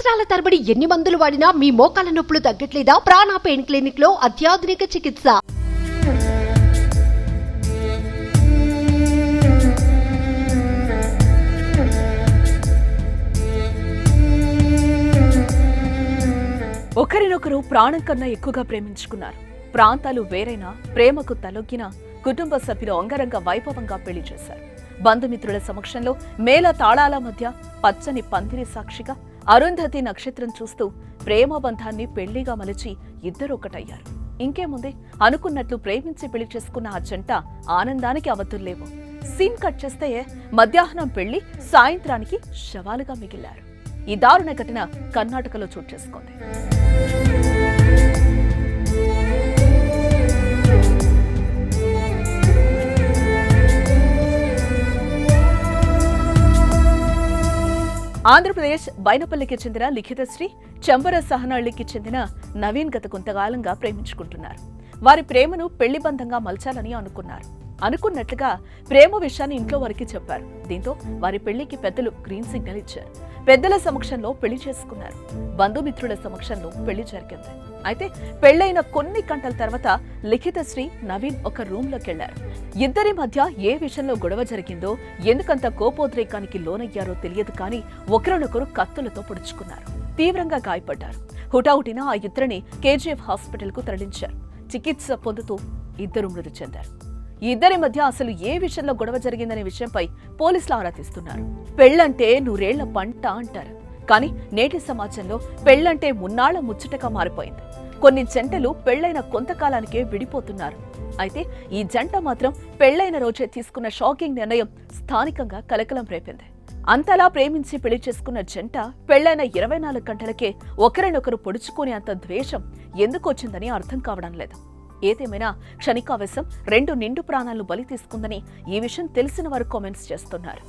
సంవత్సరాల తరబడి ఎన్ని మందులు వాడినా మీ మోకాల నొప్పులు తగ్గట్లేదా? ప్రాణ పెయిన్ క్లినిక్ లో అత్యాధునిక చికిత్స. ఒకరినొకరు ప్రాణం కన్నా ఎక్కువగా ప్రేమించుకున్నారు. ప్రాంతాలు వేరైనా ప్రేమకు తలొగ్గిన కుటుంబ సభ్యులు అంగరంగ వైభవంగా పెళ్లి చేశారు. బంధుమిత్రుల సమక్షంలో మేళ తాళాల మధ్య పచ్చని పందిరి సాక్షిగా అరుంధతి నక్షత్రం చూస్తూ ప్రేమ బంధాన్ని పెళ్లిగా మలిచి ఇద్దరు ఒకటయ్యారు. ఇంకేముంది, అనుకున్నట్లు ప్రేమించి పెళ్లి చేసుకున్న ఆ జంట ఆనందానికి అవతుల్లేవు. సీన్ కట్ చేస్తే మధ్యాహ్నం పెళ్లి, సాయంత్రానికి శవాలుగా మిగిలారు. ఈ దారుణ ఘటన కర్ణాటకలో చోటు చేసుకుంది. ఆంధ్రప్రదేశ్ బైనపల్లికి చెందిన లిఖితశ్రీ, చంబర సహనహళ్లికి చెందిన నవీన్ గత కొంతకాలంగా ప్రేమించుకుంటున్నారు. వారి ప్రేమను పెళ్లి బంధంగా మలచాలని అనుకున్నట్లుగా ప్రేమ విషయాన్ని ఇంట్లో వారికి చెప్పారు. దీంతో వారి పెళ్లికి పెద్దలు గ్రీన్ సిగ్నల్ ఇచ్చారు. పెద్దల సమక్షంలో పెళ్లి చేసుకున్నారు. బంధుమిత్రుల సమక్షంలో పెళ్లి జరిగింది. అయితే పెళ్లైన కొన్ని గంటల తర్వాత లిఖితశ్రీ, నవీన్ ఒక రూమ్ లోకి వెళ్లారు. ఇద్దరి మధ్య ఏ విషయంలో గొడవ జరిగిందో, ఎందుకంత కోపోద్రేకానికి లోనయ్యారో తెలియదు కానీ ఒకరినొకరు కత్తులతో పొడుచుకున్నారు. తీవ్రంగా గాయపడ్డారు. హుటాహుటిన ఆ ఇద్దరిని కేజీఎఫ్ హాస్పిటల్ కు తరలించారు. చికిత్స పొందుతూ ఇద్దరు మృతి చెందారు. ఈ ఇద్దరి మధ్య అసలు ఏ విషయంలో గొడవ జరిగిందనే విషయంపై పోలీసులు ఆరా తీస్తున్నారు. పెళ్లంటే నూరేళ్ల పంట అంటారు. కానీ నేటి సమాజంలో పెళ్లంటే మున్నాళ్ల ముచ్చటగా మారిపోయింది. కొన్ని జంటలు పెళ్లైన కొంతకాలానికే విడిపోతున్నారు. అయితే ఈ జంట మాత్రం పెళ్లైన రోజే తీసుకున్న షాకింగ్ నిర్ణయం స్థానికంగా కలకలం రేపింది. అంతలా ప్రేమించి పెళ్లి చేసుకున్న జంట పెళ్లైన 24 గంటలకే ఒకరినొకరు పొడుచుకునే అంత ద్వేషం ఎందుకు వచ్చిందని అర్థం కావడం లేదు. ఏదేమైనా క్షణికావేశం 2 నిండు ప్రాణాలను బలి తీసుకుందని ఈ విషయం తెలిసిన వారు కామెంట్స్ చేస్తున్నారు.